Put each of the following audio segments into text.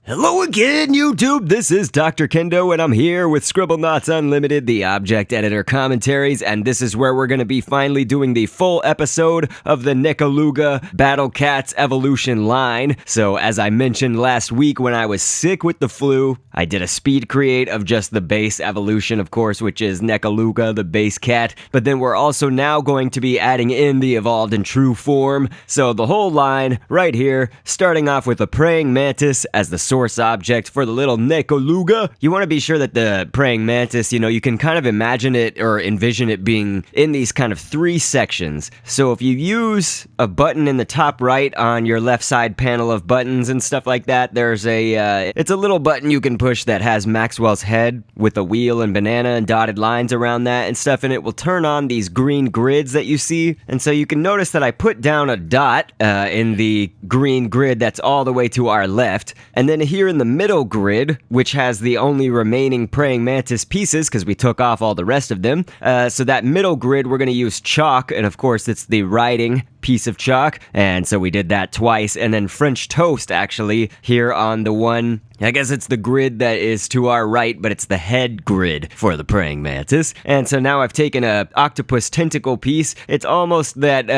Hello again, YouTube! This is Dr. Kendo, and I'm here with Scribblenauts Unlimited, the Object Editor commentaries, and this is where we're going to be finally doing the full episode of the Nekoluga Battle Cats Evolution line. So, as I mentioned last week when I was sick with the flu, I did a speed create of just the base evolution, of course, which is Nekoluga, the base cat, but then we're also now going to be adding in the evolved and true form. So, the whole line right here, starting off with a praying mantis as the source object for the little Nekoluga. You want to be sure that the praying mantis, you can kind of imagine it or envision it being in these kind of three sections. So if you use a button in the top right on your left side panel of buttons and stuff like that, there's it's a little button you can push that has Maxwell's head with a wheel and banana and dotted lines around that and stuff, and it will turn on these green grids that you see. And so you can notice that I put down a dot in the green grid that's all the way to our left, and then here in the middle grid, which has the only remaining praying mantis pieces because we took off all the rest of them, so that middle grid we're going to use chalk, and of course it's the writing piece of chalk, and so we did that twice. And then French toast actually here on the one, I guess it's the grid that is to our right, but it's the head grid for the praying mantis. And so now I've taken a octopus tentacle piece. It's almost that,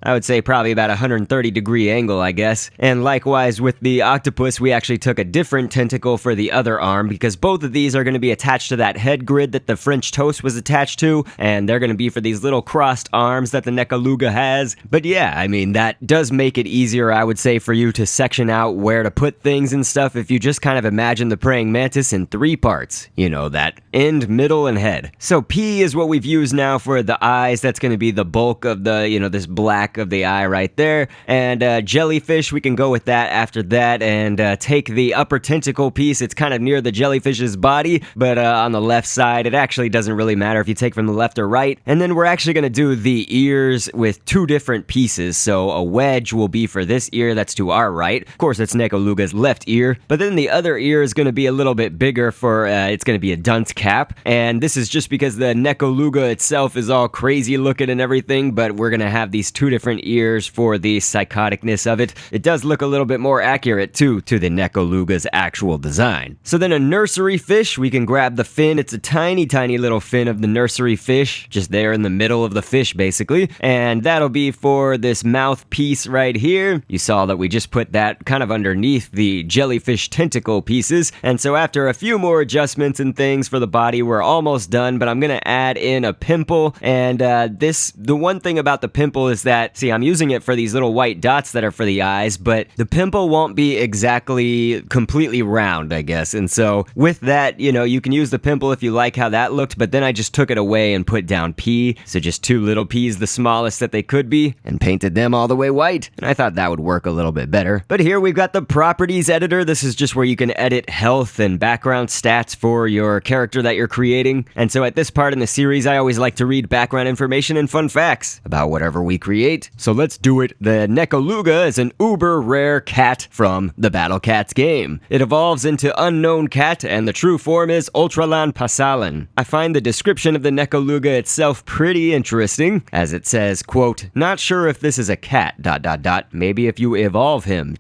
I would say probably about 130 degree angle, I guess. And likewise with the octopus, we actually took a different tentacle for the other arm because both of these are going to be attached to that head grid that the French toast was attached to, and they're going to be for these little crossed arms that the Nekoluga has. But yeah, I mean, that does make it easier, I would say, for you to section out where to put things and stuff if you just kind of imagine the praying mantis in three parts. That end, middle, and head. So P is what we've used now for the eyes. That's going to be the bulk of the, this black of the eye right there. And jellyfish, we can go with that after that and take the upper tentacle piece. It's kind of near the jellyfish's body, but on the left side, it actually doesn't really matter if you take from the left or right. And then we're actually going to do the ears with two different pieces. So a wedge will be for this ear that's to our right. Of course, it's Nekoluga's left ear, but then the other ear is going to be a little bit bigger for, it's going to be a dunce cap. And this is just because the Nekoluga itself is all crazy looking and everything, but we're going to have these two different ears for the psychoticness of it. It does look a little bit more accurate too to the Nekoluga's actual design. So then a nursery fish, we can grab the fin. It's a tiny, tiny little fin of the nursery fish, just there in the middle of the fish basically. And that'll be for this mouthpiece right here. You saw that we just put that kind of underneath the jellyfish tentacle pieces. And so after a few more adjustments and things for the body, we're almost done, but I'm going to add in a pimple. And the one thing about the pimple is that, see, I'm using it for these little white dots that are for the eyes, but the pimple won't be exactly completely round, I guess. And so with that, you can use the pimple if you like how that looked, but then I just took it away and put down P. So just two little P's, the smallest that they could be, and painted them all the way white. And I thought that would work a little bit better. But here we've got the properties editor. This is just where you can edit health and background stats for your character that you're creating. And so at this part in the series, I always like to read background information and fun facts about whatever we create. So let's do it. The Nekoluga is an uber rare cat from the Battle Cats game. It evolves into unknown cat, and the true form is Ultralan Pasalan. I find the description of the Nekoluga itself pretty interesting, as it says, quote, "Not sure if this is a cat, ... maybe if you evolve him, ...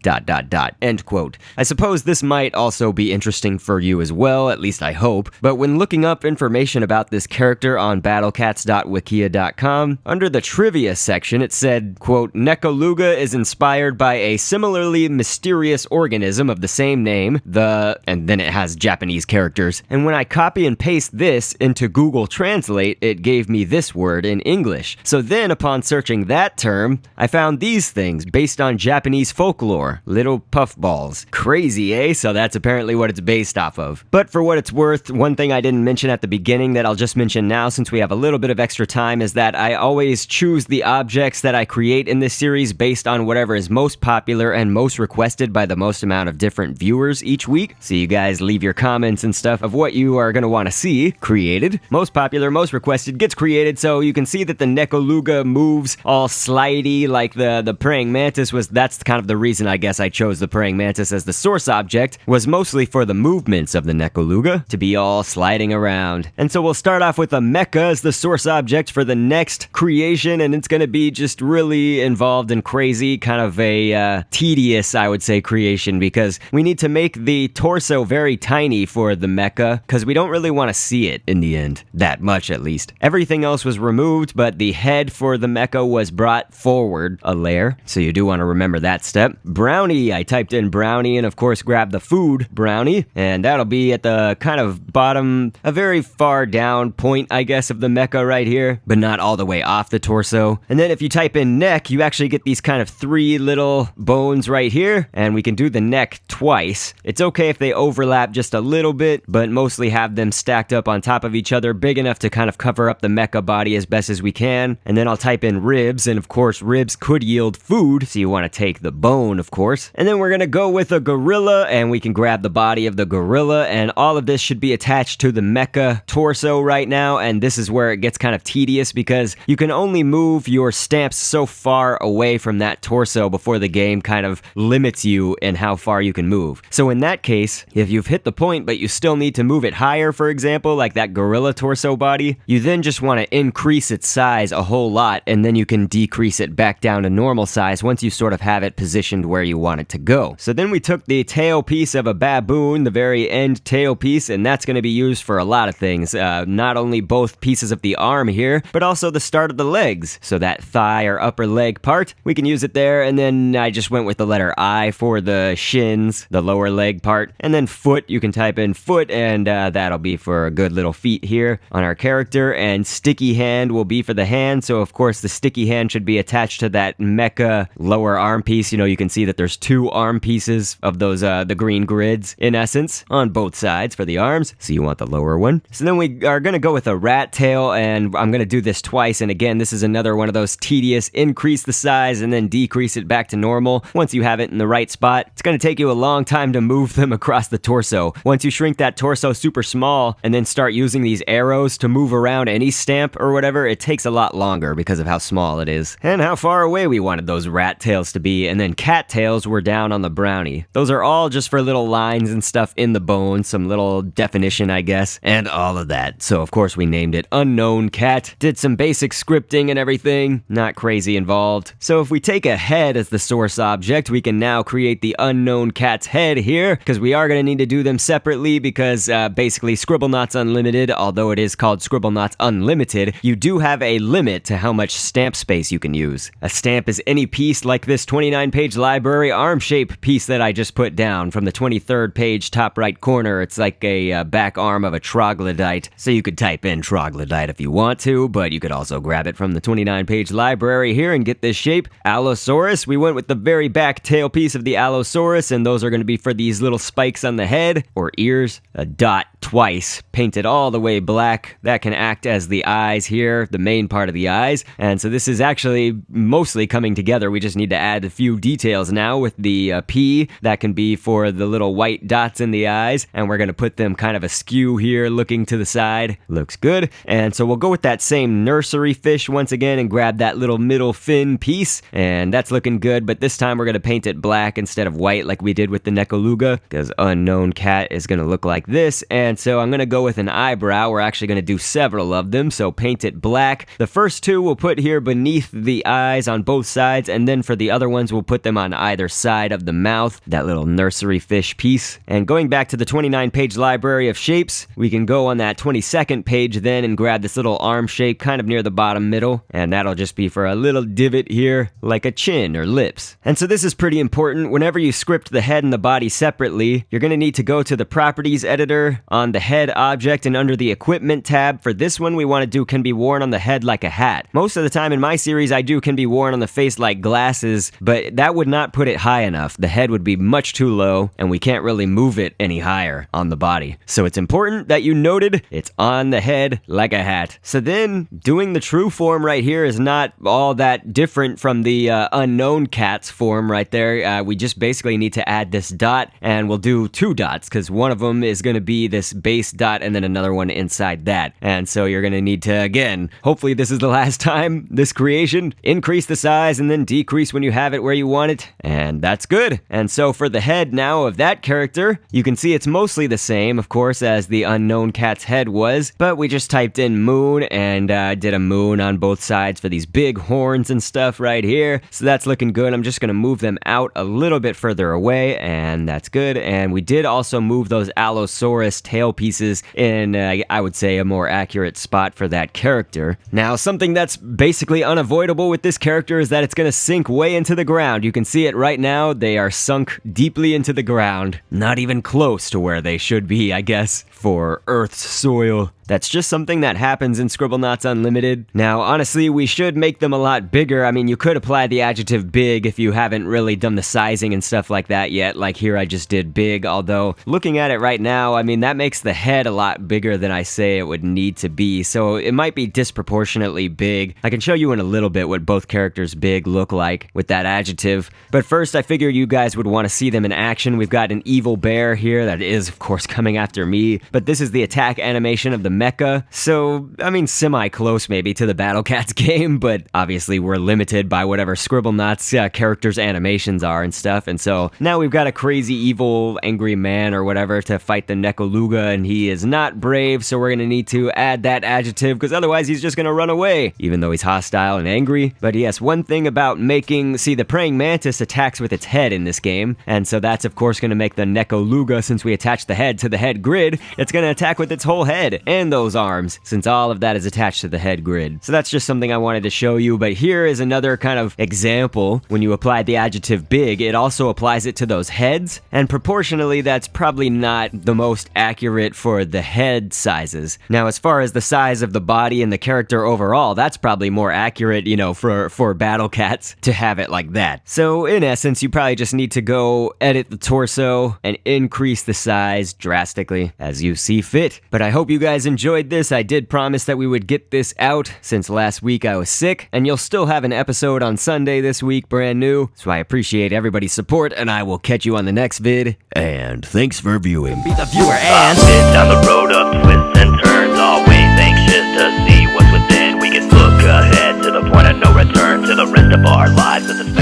end quote. I suppose this might also be interesting for you as well, at least I hope, but when looking up information about this character on battlecats.wikia.com, under the trivia section it said, quote, "Nekoluga is inspired by a similarly mysterious organism of the same name, and then it has Japanese characters, and when I copy and paste this into Google Translate, it gave me this word in English. So then upon searching that term, I found these things based on Japanese folklore, little puffballs. Crazy, eh? So that's apparently what it's based off of. But for what it's worth, one thing I didn't mention at the beginning that I'll just mention now since we have a little bit of extra time is that I always choose the objects that I create in this series based on whatever is most popular and most requested by the most amount of different viewers each week. So you guys leave your comments and stuff of what you are going to want to see created. Most popular, most requested gets created, so you can see that the Nekoluga moves all slightly slidey like the praying mantis was. That's kind of the reason I guess I chose the praying mantis as the source object, was mostly for the movements of the Nekoluga to be all sliding around. And so we'll start off with a mecha as the source object for the next creation, and it's going to be just really involved and crazy, kind of a tedious, I would say, creation, because we need to make the torso very tiny for the mecha, because we don't really want to see it in the end, that much at least. Everything else was removed, but the head for the mecha was brought forward a layer, so you do want to remember that step. Brownie, I typed in brownie, and of course grabbed the food brownie, and that'll be at the kind of bottom, a very far down point, I guess, of the mecha right here, but not all the way off the torso. And then if you type in neck, you actually get these kind of 3 little bones right here, and we can do the neck twice. It's okay if they overlap just a little bit, but mostly have them stacked up on top of each other, big enough to kind of cover up the mecha body as best as we can. And then I'll type in ribs, and of course ribs could yield food, so you want to take the bone, of course. And then we're gonna go with a gorilla, and we can grab the body of the gorilla, and all of this should be attached to the mecha torso right now. And this is where it gets kind of tedious, because you can only move your stamps so far away from that torso before the game kind of limits you in how far you can move. So in that case, if you've hit the point but you still need to move it higher, for example, like that gorilla torso body, you then just want to increase its size a whole lot, and then you can decrease it back down to normal size once you sort of have it positioned where you want it to go. So then we took the tail piece of a baboon, the very end tail piece, and that's going to be used for a lot of things. Not only both pieces of the arm here, but also the start of the legs. So that thigh or upper leg part, we can use it there. And then I just went with the letter I for the shins, the lower leg part. And then foot, you can type in foot, and that'll be for a good little feet here on our character. And sticky hand will be for the hand. So of course the sticky hand should be attached to that mecha lower arm piece. You know, you can see that there's 2 arm pieces of those, the green grids, in essence, on both sides for the arms. So you want the lower one. So then we are going to go with a rat tail, and I'm going to do this twice. And again, this is another one of those tedious, increase the size and then decrease it back to normal. Once you have it in the right spot, it's going to take you a long time to move them across the torso. Once you shrink that torso super small and then start using these arrows to move around any stamp or whatever, it takes a lot longer because of how small it is and how far away we wanted those rat tails to be. And then cat tails were down on the brownie. Those are all just for little lines and stuff in the bone, some little definition, I guess, and all of that. So of course we named it Unknown Cat, did some basic scripting and everything, not crazy involved. So if we take a head as the source object, we can now create the Unknown Cat's head here, because we are going to need to do them separately, because basically Scribblenauts Unlimited, although it is called Scribblenauts Unlimited, you do have a limit to how much stamp space you can use. A stamp is any piece like this 29-page library arm shape piece that I just put down from the 23rd page top right corner. It's like a back arm of a troglodyte, so you could type in troglodyte if you want to, but you could also grab it from the 29-page library here and get this shape. Allosaurus, we went with the very back tail piece of the Allosaurus, and those are going to be for these little spikes on the head, or ears. A dot twice, painted all the way black. That can act as the eyes here, the main part of the eyes. And so this is actually mostly coming together. We just need to add a few details now with the P. That can be for the little white dots in the eyes, and we're going to put them kind of askew here, looking to the side. Looks good. And so we'll go with that same nursery fish once again and grab that little middle fin piece, and that's looking good, but this time we're going to paint it black instead of white like we did with the Nekoluga, because Unknown Cat is going to look like this. And so I'm going to go with an eyebrow. We're actually going to do several of them, so paint it black. The first 2 we'll put here beneath the eyes on both sides, and then for the other ones we'll put them on either side of the mouth, that little nursery fish piece. And going back to the 29-page library of shapes, we can go on that 22nd page then and grab this little arm shape kind of near the bottom middle, and that'll just be for a little divot here, like a chin or lips. And so this is pretty important. Whenever you script the head and the body separately, you're going to need to go to the properties editor on the head object, and under the equipment tab, for this one we want to do can be worn on the head like a hat. Most of the time in my series I do can be worn on the face like glasses, but that would not put it high enough. The head would be much too low, and we can't really move it any higher on the body. So it's important that you noted it's on the head like a hat. So then doing the true form right here is not all that different from the Unknown Cat's form right there. We just basically need to add this dot, and we'll do 2 dots because one of them is going to be this base dot and then another one inside that. And so you're going to need to, again, hopefully this is the last time this creation can increase the size and then decrease when you have it where you want it, and that's good. And so for the head now of that character, you can see it's mostly the same, of course, as the unknown cat's head was, but we just typed in moon and did a moon on both sides for these big horns and stuff right here. So that's looking good. I'm just going to move them out a little bit further away, and that's good. And we did also move those Allosaurus tail pieces in, I would say, a more accurate spot for that character. Now, something that's basically unavoidable with this character is that it's going to sink way into the ground. You can see it right now. They are sunk deeply into the ground. Not even close to where they should be, I guess, for Earth's soil. That's just something that happens in Scribblenauts Unlimited. Now, honestly, we should make them a lot bigger. I mean, you could apply the adjective big if you haven't really done the sizing and stuff like that yet. Like here, I just did big, although looking at it right now, I mean, that makes the head a lot bigger than I say it would need to be. So it might be disproportionately big. I can show you in a little bit what both characters big look like with that adjective. But first, I figured you guys would want to see them in action. We've got an evil bear here that is, of course, coming after me. But this is the attack animation of the mecha, so, I mean, semi-close maybe to the Battle Cats game, but obviously we're limited by whatever Scribblenauts characters' animations are and stuff, and so now we've got a crazy, evil, angry man or whatever to fight the Nekoluga, and he is not brave, so we're gonna need to add that adjective, because otherwise he's just gonna run away, even though he's hostile and angry. But yes, one thing about see, the praying mantis attacks with its head in this game, and so that's of course gonna make the Nekoluga, since we attach the head to the head grid, it's gonna attack with its whole head and those arms, since all of that is attached to the head grid. So that's just something I wanted to show you, but here is another kind of example. When you apply the adjective big, it also applies it to those heads, and proportionally that's probably not the most accurate for the head sizes. Now, as far as the size of the body and the character overall, that's probably more accurate, you know, for Battle Cats to have it like that. So in essence, you probably just need to go edit the torso and increase the size drastically as you see fit. But I hope you guys enjoyed this. I did promise that we would get this out since last week I was sick, and you'll still have an episode on Sunday this week, brand new. So I appreciate everybody's support, and I will catch you on the next vid. And thanks for viewing. Be the viewer and down the road of twists and turns, always anxious to see what's within. We can look ahead to the point of no return, to the rest of our lives with the